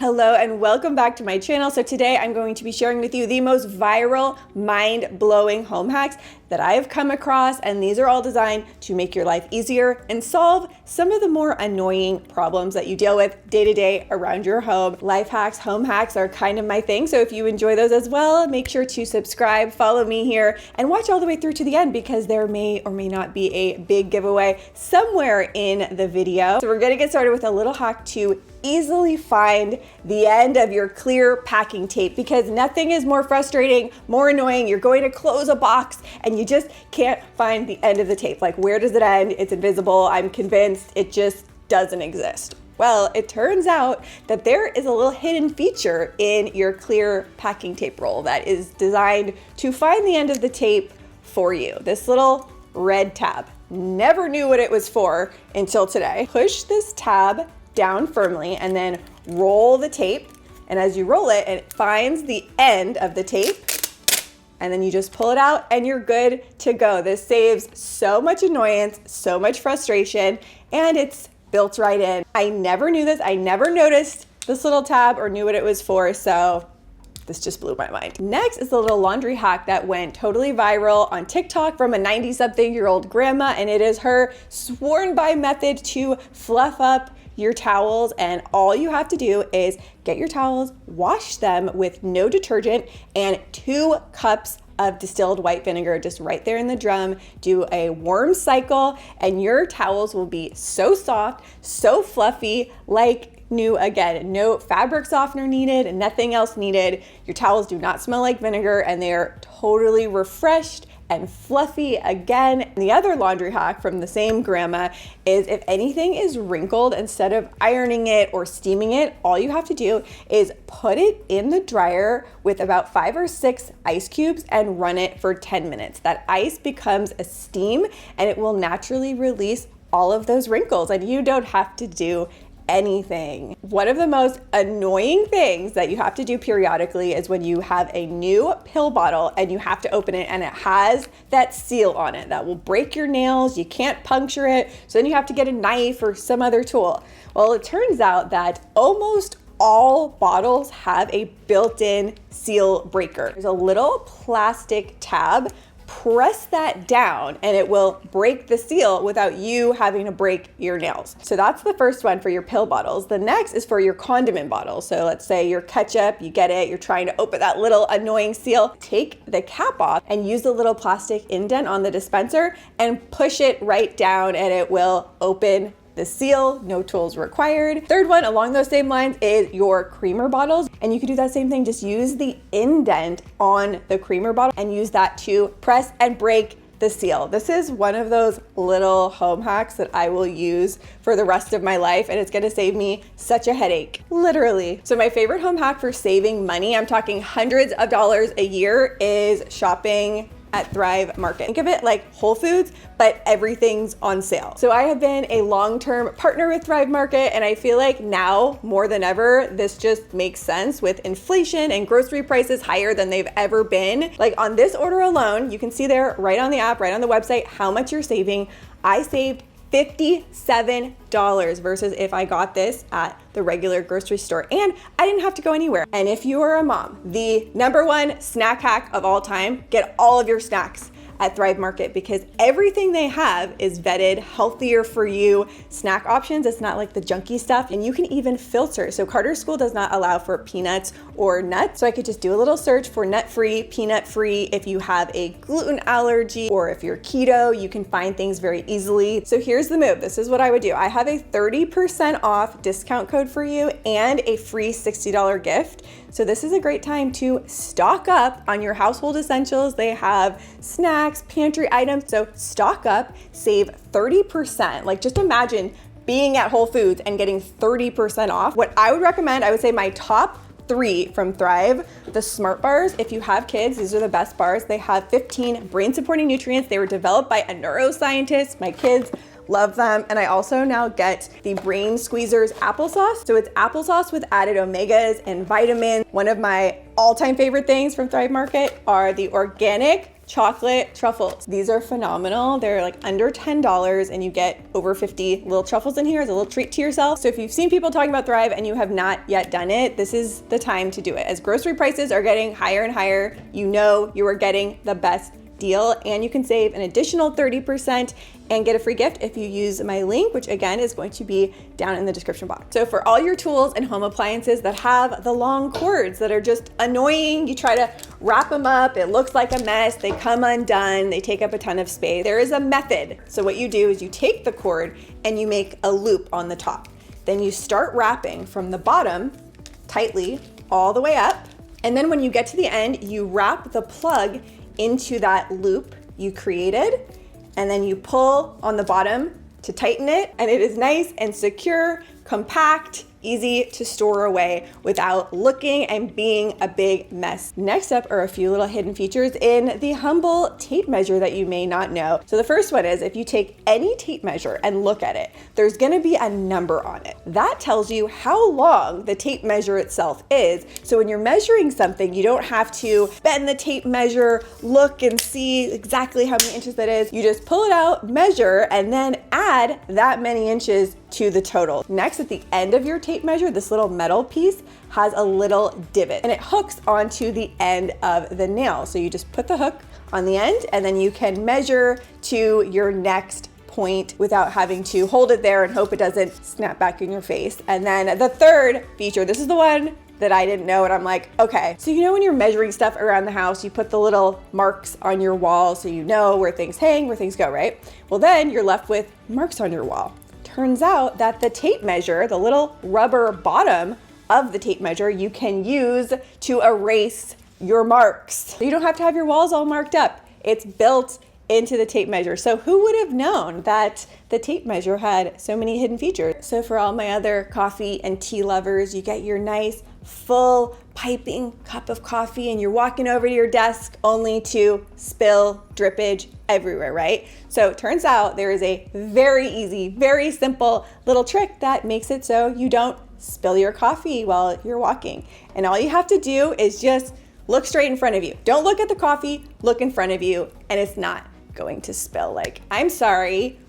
Hello and welcome back to my channel. So today I'm going to be sharing with you the most viral, mind-blowing home hacks that I have come across, and these are all designed to make your life easier and solve some of the more annoying problems that you deal with day to day around your home. Life hacks, home hacks are kind of my thing, so if you enjoy those as well, make sure to subscribe, follow me here, and watch all the way through to the end because there may or may not be a big giveaway somewhere in the video. So we're gonna get started with a little hack to easily find the end of your clear packing tape, because nothing is more frustrating, more annoying. You're going to close a box and you just can't find the end of the tape. Like, where does it end? It's invisible. I'm convinced it just doesn't exist. Well, it turns out that there is a little hidden feature in your clear packing tape roll that is designed to find the end of the tape for you. This little red tab. Never knew what it was for until today. Push this tab down firmly and then roll the tape, and as you roll it, it finds the end of the tape, and then you just pull it out and you're good to go. This saves so much annoyance, so much frustration, and it's built right in. I never knew this. I never noticed this little tab or knew what it was for, so this just blew my mind. Next is the little laundry hack that went totally viral on TikTok from a 90-something-year-old grandma, and it is her sworn by method to fluff up your towels. And all you have to do is get your towels, wash them with no detergent and 2 cups of distilled white vinegar just right there in the drum. Do a warm cycle and your towels will be so soft, so fluffy, like new again. No fabric softener needed and nothing else needed. Your towels do not smell like vinegar and they are totally refreshed and fluffy again. And the other laundry hack from the same grandma is, if anything is wrinkled, instead of ironing it or steaming it, all you have to do is put it in the dryer with about 5 or 6 ice cubes and run it for 10 minutes. That ice becomes a steam and it will naturally release all of those wrinkles, and you don't have to do anything. One of the most annoying things that you have to do periodically is when you have a new pill bottle and you have to open it and it has that seal on it that will break your nails. You can't puncture it, so then you have to get a knife or some other tool. Well, it turns out that almost all bottles have a built-in seal breaker. There's a little plastic tab. Press that down and it will break the seal without you having to break your nails. So that's the first one for your pill bottles. The next is for your condiment bottles. So let's say your ketchup, you get it, you're trying to open that little annoying seal. Take the cap off and use the little plastic indent on the dispenser and push it right down and it will open the seal, no tools required. Third one along those same lines is your creamer bottles. And you can do that same thing, just use the indent on the creamer bottle and use that to press and break the seal. This is one of those little home hacks that I will use for the rest of my life, and it's gonna save me such a headache, literally. So my favorite home hack for saving money, I'm talking hundreds of dollars a year, is shopping at Thrive Market. Think of it like Whole Foods, but everything's on sale. So I have been a long-term partner with Thrive Market, and I feel like now more than ever, this just makes sense with inflation and grocery prices higher than they've ever been. Like on this order alone, you can see there right on the app, right on the website, how much you're saving. I saved $57 versus if I got this at the regular grocery store, and I didn't have to go anywhere. And if you are a mom, the #1 snack hack of all time, get all of your snacks at Thrive Market, because everything they have is vetted, healthier for you snack options. It's not like the junky stuff, and you can even filter. So Carter's school does not allow for peanuts or nuts. So I could just do a little search for nut-free, peanut-free. If you have a gluten allergy or if you're keto, you can find things very easily. So here's the move. This is what I would do. I have a 30% off discount code for you and a free $60 gift. So this is a great time to stock up on your household essentials. They have snacks, pantry items. So stock up, save 30%. Like, just imagine being at Whole Foods and getting 30% off. What I would recommend, I would say my top 3 from Thrive, the Smart Bars. If you have kids, these are the best bars. They have 15 brain supporting nutrients. They were developed by a neuroscientist. My kids love them. And I also now get the Brain Squeezers applesauce. So it's applesauce with added omegas and vitamins. One of my all-time favorite things from Thrive Market are the organic chocolate truffles. These are phenomenal. They're like under $10 and you get over 50 little truffles in here as a little treat to yourself. So if you've seen people talking about Thrive and you have not yet done it, this is the time to do it. As grocery prices are getting higher and higher, you know you are getting the best deal, and you can save an additional 30% and get a free gift if you use my link, which again is going to be down in the description box. So for all your tools and home appliances that have the long cords that are just annoying, you try to wrap them up, it looks like a mess, they come undone, they take up a ton of space. There is a method. So what you do is you take the cord and you make a loop on the top. Then you start wrapping from the bottom tightly all the way up. And then when you get to the end, you wrap the plug into that loop you created, and then you pull on the bottom to tighten it, and it is nice and secure, compact, easy to store away without looking and being a big mess. Next up are a few little hidden features in the humble tape measure that you may not know. So the first one is if you take any tape measure and look at it, there's gonna be a number on it. That tells you how long the tape measure itself is. So when you're measuring something, you don't have to bend the tape measure, look and see exactly how many inches that is. You just pull it out, measure, and then add that many inches to the total. Next, at the end of your tape measure, this little metal piece has a little divot and it hooks onto the end of the nail. So you just put the hook on the end and then you can measure to your next point without having to hold it there and hope it doesn't snap back in your face. And then the third feature, this is the one that I didn't know, and I'm like, okay. So you know when you're measuring stuff around the house, you put the little marks on your wall so you know where things hang, where things go, right? Well, then you're left with marks on your wall. Turns out that the tape measure, the little rubber bottom of the tape measure, you can use to erase your marks. You don't have to have your walls all marked up. It's built into the tape measure. So who would have known that the tape measure had so many hidden features? So for all my other coffee and tea lovers, you get your nice full piping cup of coffee and you're walking over to your desk only to spill drippage everywhere, right? So it turns out there is a very easy, very simple little trick that makes it so you don't spill your coffee while you're walking. And all you have to do is just look straight in front of you. Don't look at the coffee, look in front of you, and it's not going to spill. Like, I'm sorry,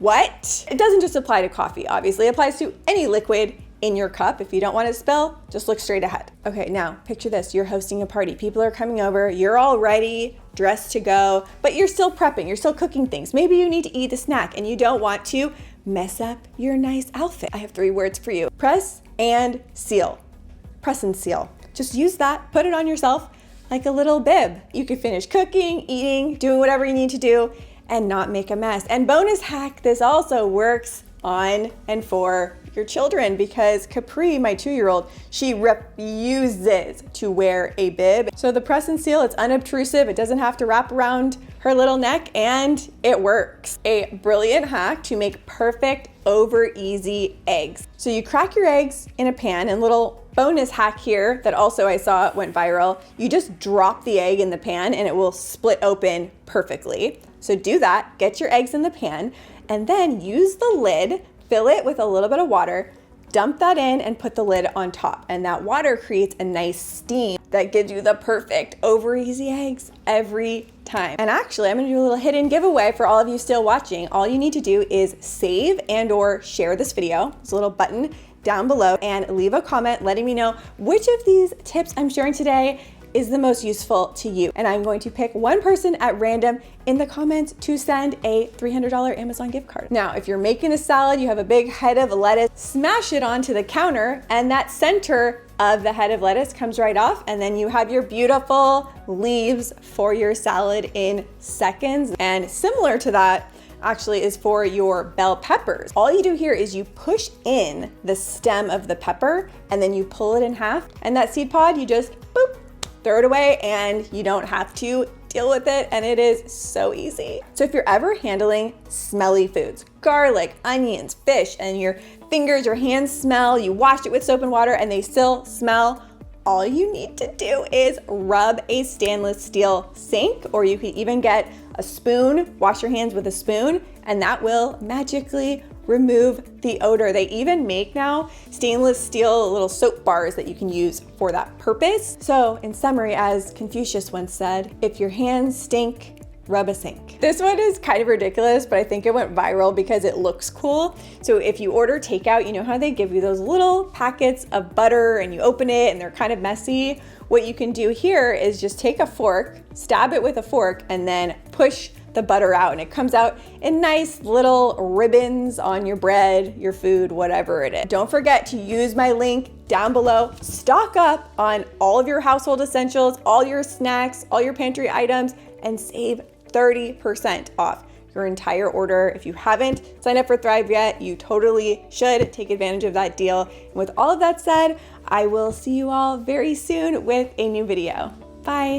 what? It doesn't just apply to coffee, obviously. It applies to any liquid in your cup. If you don't want to spill, just look straight ahead. Okay, now picture this. You're hosting a party. People are coming over. You're all ready, dressed to go, but you're still prepping. You're still cooking things. Maybe you need to eat a snack and you don't want to mess up your nice outfit. I have 3 words for you. Press and seal. Press and seal. Just use that. Put it on yourself like a little bib. You can finish cooking, eating, doing whatever you need to do and not make a mess. And bonus hack, this also works on and for your children because Capri, my 2-year-old, she refuses to wear a bib. So the press and seal, it's unobtrusive. It doesn't have to wrap around her little neck and it works. A brilliant hack to make perfect over easy eggs. So you crack your eggs in a pan, and little bonus hack here that also I saw went viral. You just drop the egg in the pan and it will split open perfectly. So do that, get your eggs in the pan, and then use the lid, fill it with a little bit of water, dump that in and put the lid on top. And that water creates a nice steam that gives you the perfect over easy eggs every time. And actually, I'm gonna do a little hidden giveaway for all of you still watching. All you need to do is save and or share this video. There's a little button down below, and leave a comment letting me know which of these tips I'm sharing today is the most useful to you. And I'm going to pick one person at random in the comments to send a $300 Amazon gift card. Now, if you're making a salad, you have a big head of lettuce, smash it onto the counter and that center of the head of lettuce comes right off, and then you have your beautiful leaves for your salad in seconds. And similar to that actually is for your bell peppers. All you do here is you push in the stem of the pepper and then you pull it in half, and that seed pod, you just boop, throw it away and you don't have to deal with it, and it is so easy. So if you're ever handling smelly foods, garlic, onions, fish, and your fingers, your hands smell, you washed it with soap and water and they still smell, all you need to do is rub a stainless steel sink, or you could even get a spoon, wash your hands with a spoon, and that will magically remove the odor. They even make now stainless steel little soap bars that you can use for that purpose. So in summary, as Confucius once said, if your hands stink, rub a sink. This one is kind of ridiculous, but I think it went viral because it looks cool. So if you order takeout, you know how they give you those little packets of butter and you open it and they're kind of messy? What you can do here is just take a fork, stab it with a fork, and then push the butter out, and it comes out in nice little ribbons on your bread, your food, whatever it is. Don't forget to use my link down below. Stock up on all of your household essentials, all your snacks, all your pantry items, and save 30% off your entire order. If you haven't signed up for Thrive yet, you totally should take advantage of that deal. And with all of that said, I will see you all very soon with a new video. Bye.